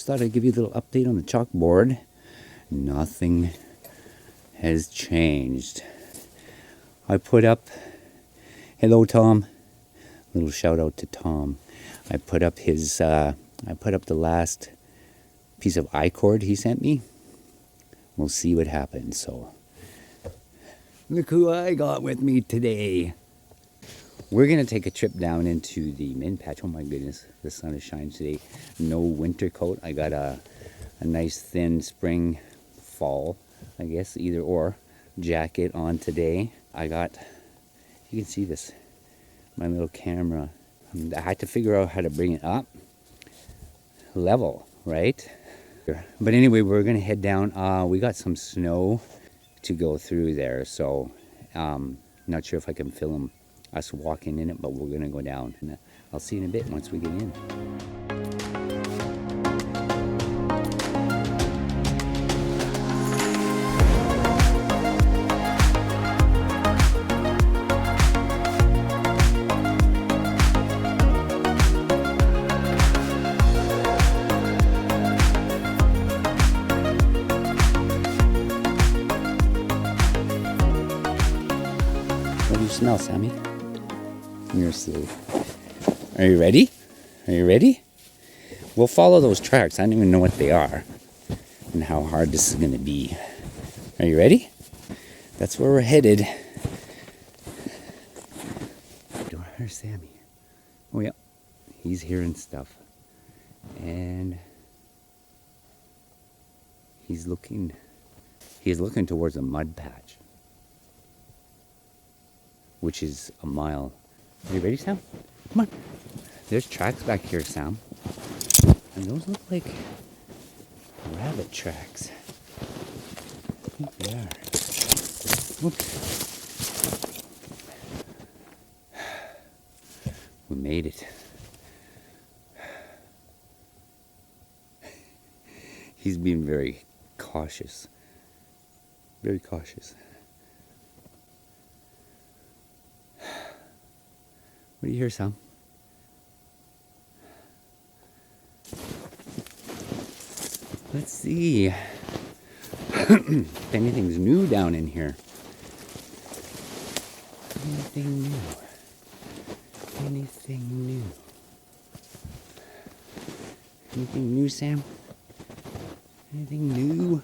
just thought I'd give you a little update on the chalkboard. Nothing has changed. I put up, hello Tom, little shout out to Tom. I put up the last piece of I-cord he sent me. We'll see what happens. So, look who I got with me today. We're going to take a trip down into the min patch. Oh my goodness, the sun is shining today. No winter coat. I got a nice thin spring, fall, I guess, either or, jacket on today. I got, you can see this, my little camera. I had to figure out how to bring it up level, right? But anyway, we're going to head down. We got some snow to go through there, so not sure if I can film us walking in it, but we're gonna go down, and I'll see you in a bit once we get in. What do you smell, Sammy? You're silly. Are you ready? Are you ready? We'll follow those tracks. I don't even know what they are and how hard this is going to be. Are you ready? That's where we're headed. Where's Sammy? Oh yeah, he's hearing stuff. And he's looking towards a mud patch, which is a mile. Are you ready, Sam? Come on. There's tracks back here, Sam. And those look like rabbit tracks. I think they are. Oops. We made it. He's being very cautious. Very cautious. What do you hear, Sam? Let's see if anything's new down in here. Anything new? Anything new? Anything new, Sam? Anything new?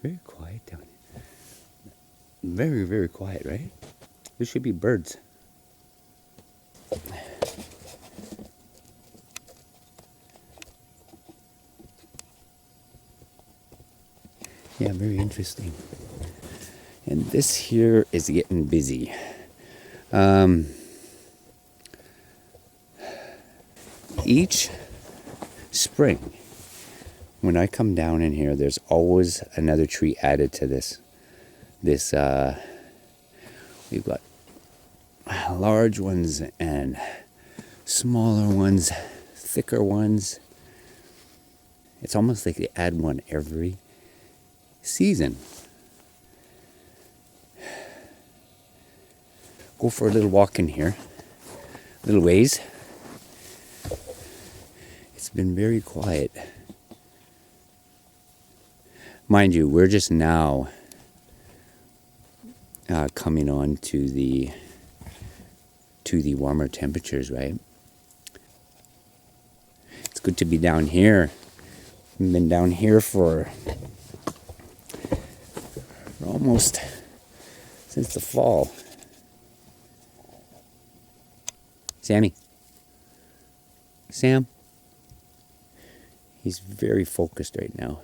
Very quiet down here. Very, very quiet, right? There should be birds. Yeah, very interesting. And this here is getting busy. Each spring, when I come down in here, there's always another tree added to this. We've got large ones and smaller ones, thicker ones. It's almost like they add one every season. Go for a little walk in here, little ways. It's been very quiet. Mind you, we're just now coming on to the warmer temperatures, right? It's good to be down here. We've been down here for almost since the fall. Sammy. Sam. He's very focused right now.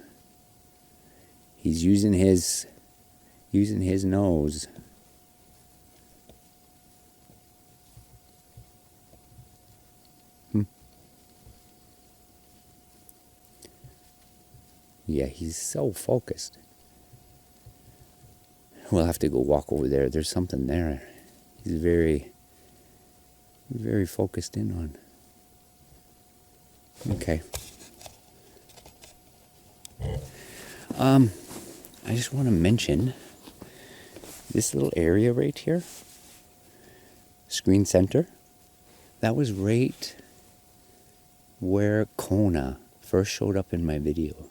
He's using his nose. Yeah, he's so focused. We'll have to go walk over there. There's something there. He's very, very focused in on. Okay. I just want to mention this little area right here, screen center. That was right where Kona first showed up in my video.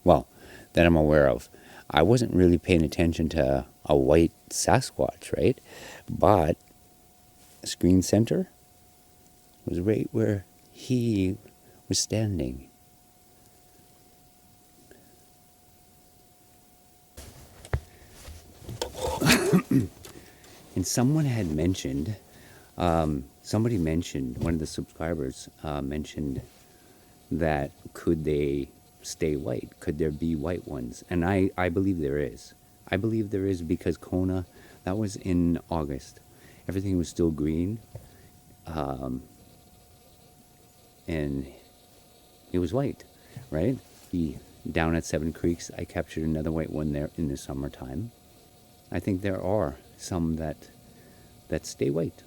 Well, that I'm aware of. I wasn't really paying attention to a white Sasquatch, right? But screen center was right where he was standing. And someone had mentioned, somebody mentioned, one of the subscribers mentioned that could they stay white? Could there be white ones? And I believe there is. I believe there is because Kona, that was in August. Everything was still green. And it was white, right? Down at Seven Creeks, I captured another white one there in the summertime. I think there are some that stay white.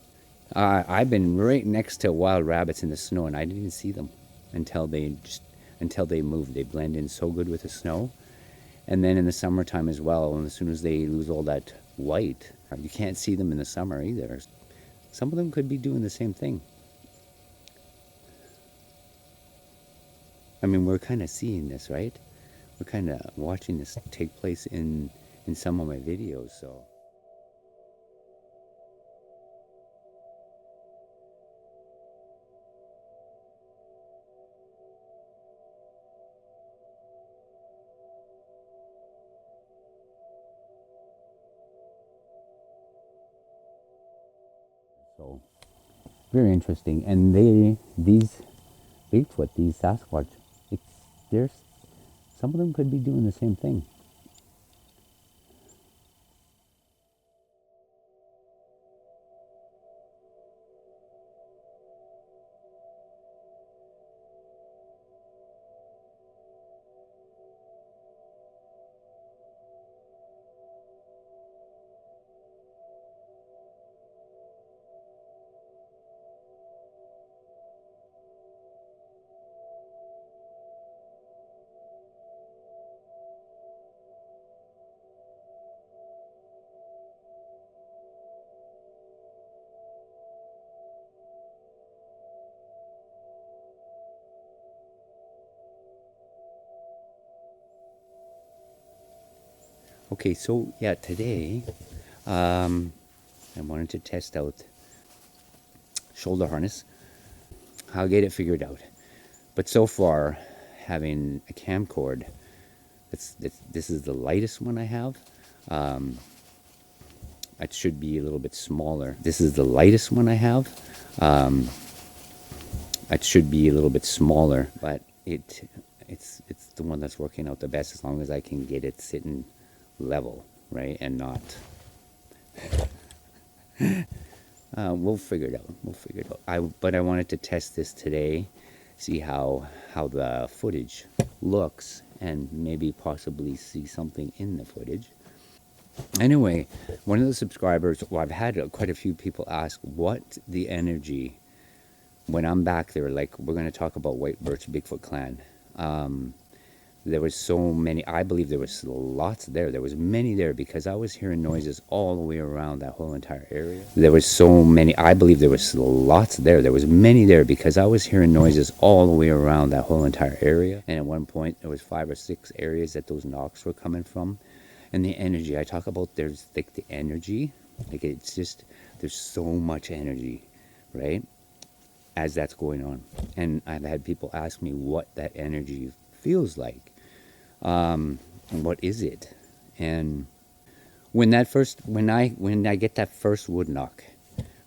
I've been right next to wild rabbits in the snow, and I didn't even see them until they move. They blend in so good with the snow. And then in the summertime as well, and as soon as they lose all that white, you can't see them in the summer either. Some of them could be doing the same thing. I mean, we're kind of seeing this, right? We're kind of watching this take place in some of my videos, so. So, very interesting. And these Bigfoot, these Sasquatch, there's some of them could be doing the same thing. Okay, so yeah, today I wanted to test out shoulder harness. I'll get it figured out. But so far, having a camcord, this is the lightest one I have. It should be a little bit smaller. This is the lightest one I have. It should be a little bit smaller, but it's the one that's working out the best as long as I can get it sitting level, right, and not. We'll figure it out. We'll figure it out. But I wanted to test this today, see how the footage looks, and maybe possibly see something in the footage. Anyway, one of the subscribers, well, I've had quite a few people ask what the energy, when I'm back there, like we're going to talk about White Birch Bigfoot Clan. There was so many, I believe there was lots there. There was many there because I was hearing noises all the way around that whole entire area. There was so many, I believe there was lots there. There was many there because I was hearing noises all the way around that whole entire area. And at one point, there was 5 or 6 areas that those knocks were coming from. And the energy, I talk about, there's like the energy, like it's just, there's so much energy, right? As that's going on. And I've had people ask me what that energy feels like. What is it? And when I get that first wood knock,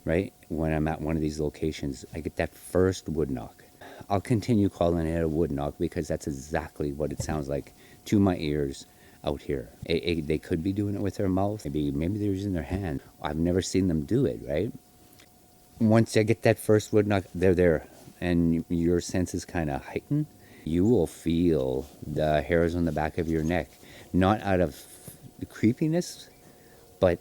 right? When I'm at one of these locations, I get that first wood knock. I'll continue calling it a wood knock because that's exactly what it sounds like to my ears out here. They could be doing it with their mouth. Maybe they're using their hand. I've never seen them do it, right? Once I get that first wood knock, they're there, and your senses kind of heighten. You will feel the hairs on the back of your neck, not out of creepiness, but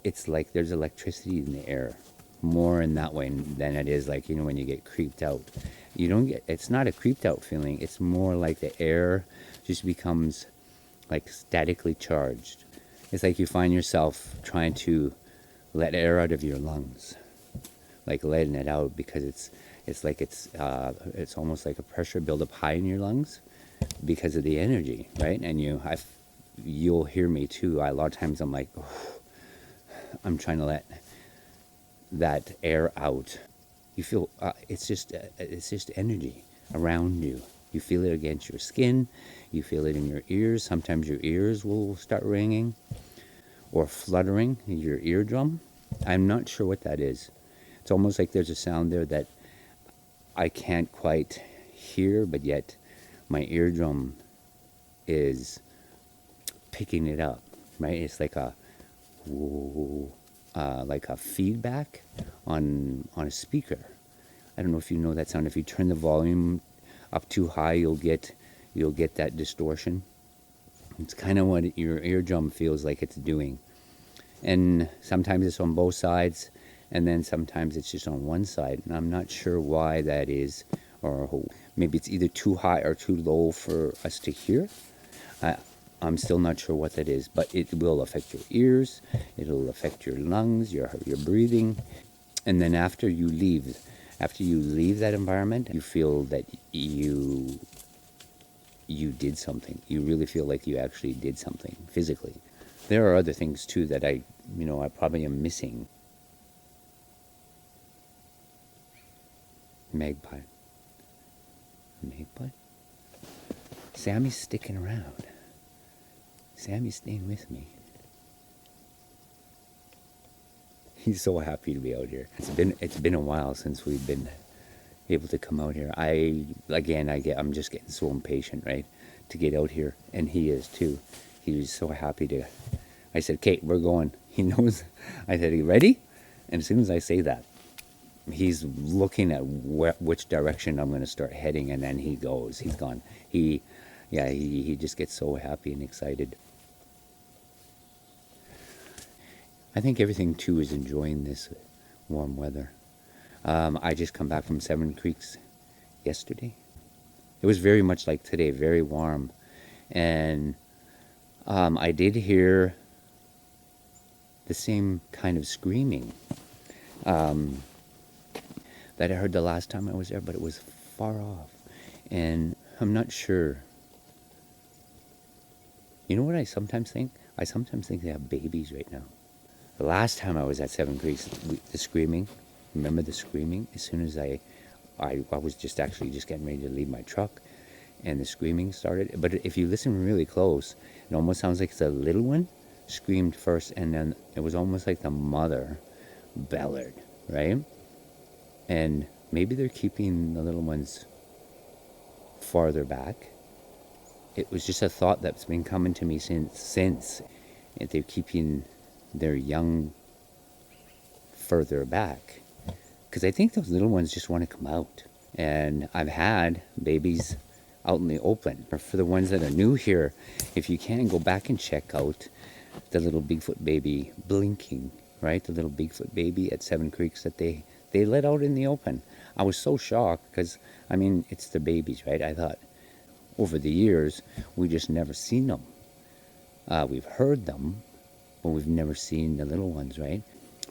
it's like there's electricity in the air, more in that way than it is like, when you get creeped out. You don't get, it's not a creeped out feeling. It's more like the air just becomes like statically charged. It's like you find yourself trying to let air out of your lungs, like letting it out, because it's almost like a pressure buildup high in your lungs because of the energy, right? And you'll hear me too. A lot of times I'm like, oh, I'm trying to let that air out. You feel it's just energy around you. You feel it against your skin. You feel it in your ears. Sometimes your ears will start ringing or fluttering in your eardrum. I'm not sure what that is. It's almost like there's a sound there that I can't quite hear, but yet my eardrum is picking it up, right? It's like a feedback on a speaker. I don't know if you know that sound. If you turn the volume up too high, you'll get that distortion. It's kind of what your eardrum feels like it's doing. And sometimes it's on both sides, and then sometimes it's just on one side. And I'm not sure why that is, or maybe it's either too high or too low for us to hear. I'm still not sure what that is, but it will affect your ears. It'll affect your lungs, your breathing. And then after you leave that environment, you feel that you did something. You really feel like you actually did something physically. There are other things too that I probably am missing. Magpie. Sammy's sticking around. Sammy's staying with me. He's so happy to be out here. It's been a while since we've been able to come out here. I'm just getting so impatient, right, to get out here, and he is too. He was so happy to. I said, "Kate, we're going." He knows. I said, "Are you ready?" And as soon as I say that, he's looking at which direction I'm going to start heading, and then he goes. He's gone. He just gets so happy and excited. I think everything too is enjoying this warm weather. I just come back from Seven Creeks yesterday. It was very much like today, very warm. And I did hear the same kind of screaming that I heard the last time I was there, but it was far off. And I'm not sure. You know what I sometimes think? I sometimes think they have babies right now. The last time I was at Seven Creeks, the screaming, remember the screaming? As soon as I was just getting ready to leave my truck, and the screaming started. But if you listen really close, it almost sounds like the little one screamed first, and then it was almost like the mother bellowed, right? And maybe they're keeping the little ones farther back. It was just a thought that's been coming to me since. If they're keeping their young further back, because I think those little ones just want to come out. And I've had babies out in the open. For the ones that are new here, if you can, go back and check out the little Bigfoot baby blinking, right? The little Bigfoot baby at Seven Creeks that they let out in the open. I was so shocked because, it's the babies, right? I thought over the years, we just never seen them. We've heard them, but we've never seen the little ones, right?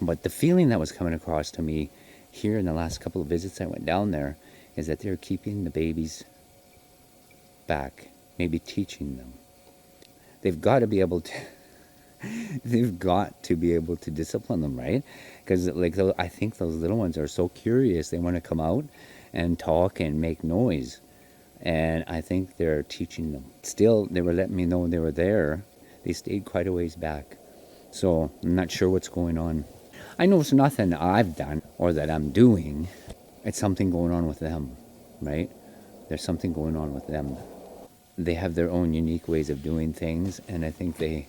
But the feeling that was coming across to me here in the last couple of visits I went down there is that they're keeping the babies back, maybe teaching them. They've got to be able to discipline them, right? Because I think those little ones are so curious. They want to come out and talk and make noise. And I think they're teaching them. Still, they were letting me know they were there. They stayed quite a ways back. So I'm not sure what's going on. I know it's nothing I've done or that I'm doing. It's something going on with them, right? There's something going on with them. They have their own unique ways of doing things, and I think we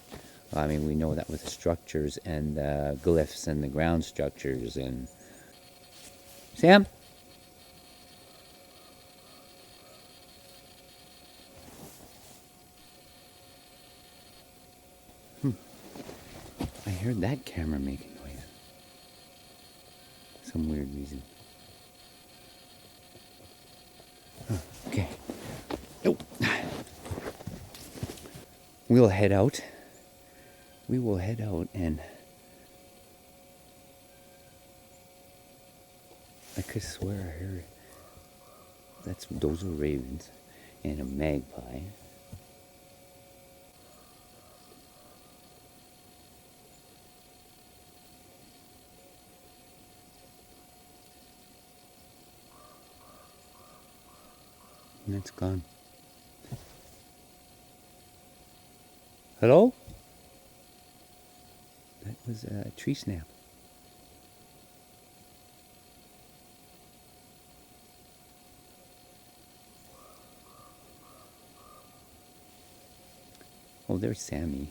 know that with the structures and the glyphs and the ground structures. And Sam? I heard that camera making noise. Some weird reason. Oh, okay. Nope. We'll head out. We will head out, and I could swear I heard those are ravens and a magpie. And it's gone. Hello? That was a tree snap. Oh, there's Sammy.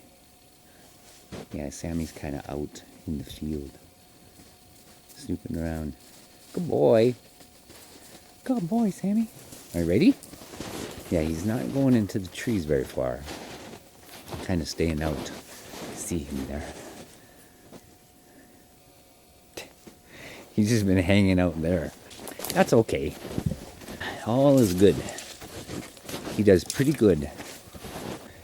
Yeah, Sammy's kind of out in the field, snooping around. Good boy. Good boy, Sammy. Are you ready? Yeah, he's not going into the trees very far. Kind of staying out. See him there. He's just been hanging out there. That's okay. All is good. He does pretty good.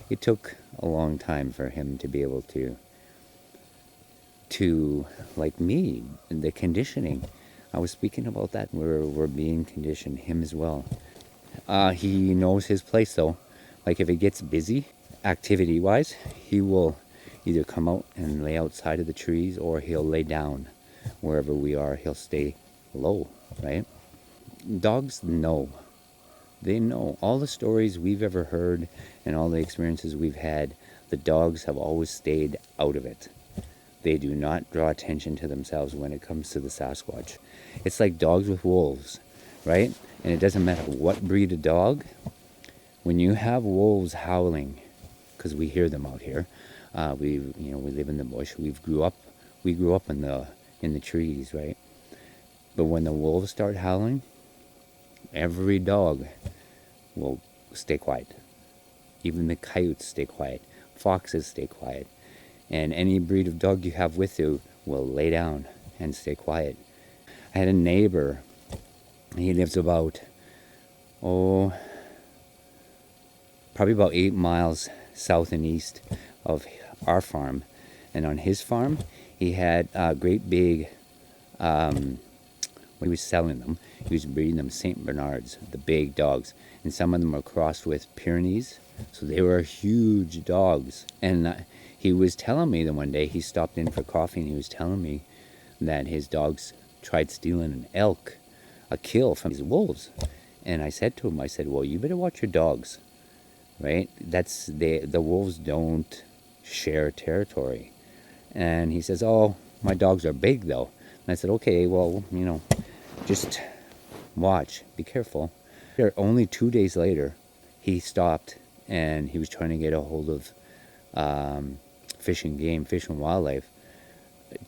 It took a long time for him to be able to like me, the conditioning. I was speaking about that. We're being conditioned, him as well. He knows his place though. Like if it gets busy, activity-wise, he will either come out and lay outside of the trees, or he'll lay down wherever we are. He'll stay low, right? Dogs know. They know. All the stories we've ever heard and all the experiences we've had, the dogs have always stayed out of it. They do not draw attention to themselves when it comes to the Sasquatch. It's like dogs with wolves, right? And it doesn't matter what breed of dog. When you have wolves howling, because we hear them out here, we live in the bush. We grew up in the trees, right? But when the wolves start howling, every dog will stay quiet. Even the coyotes stay quiet. Foxes stay quiet. And any breed of dog you have with you will lay down and stay quiet. I had a neighbor. He lives about, probably about 8 miles south and east of our farm. And on his farm, he had a great big, when he was selling them, he was breeding them St. Bernards, the big dogs. And some of them were crossed with Pyrenees. So they were huge dogs. And he was telling me that one day he stopped in for coffee, and he was telling me that his dogs tried stealing an elk, a kill from his wolves. And I said to him, well, you better watch your dogs, right? The wolves don't share territory. And he says, oh, my dogs are big though. And I said, okay, well, just watch, be careful. Only 2 days later, he stopped, and he was trying to get a hold of Fish and Wildlife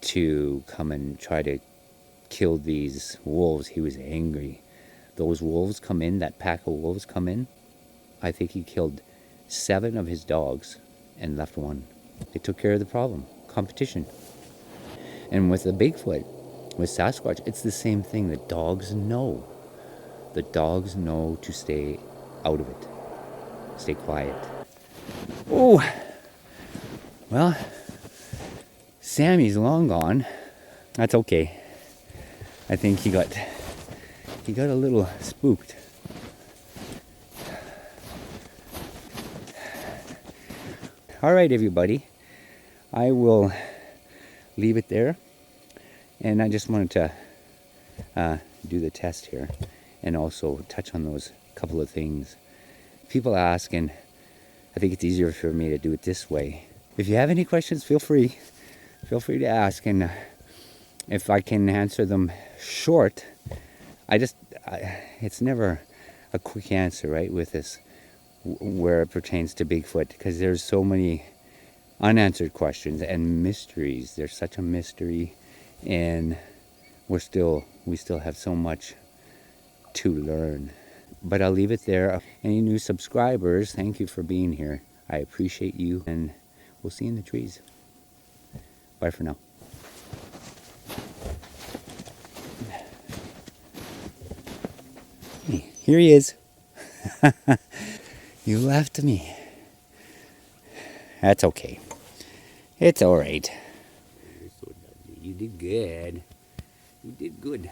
to come and try to kill these wolves. He was angry. Those wolves come in, that pack of wolves come in. I think he killed 7 of his dogs and left 1. They took care of the problem. Competition. And with the Bigfoot, with Sasquatch, it's the same thing. The dogs know. The dogs know to stay out of it. Stay quiet. Oh, well, Sammy's long gone. That's okay. I think he got a little spooked. All right, everybody. I will leave it there. And I just wanted to do the test here and also touch on those couple of things. People ask, and I think it's easier for me to do it this way. If you have any questions, feel free to ask, and if I can answer them short, it's never a quick answer, right, with this, where it pertains to Bigfoot, because there's so many unanswered questions and mysteries. There's such a mystery, and we still have so much to learn. But I'll leave it there. Any new subscribers, thank you for being here. I appreciate you, and we'll see you in the trees. Bye for now. Hey, here he is. You left me. That's okay. It's all right. You're so lovely. You did good. You did good.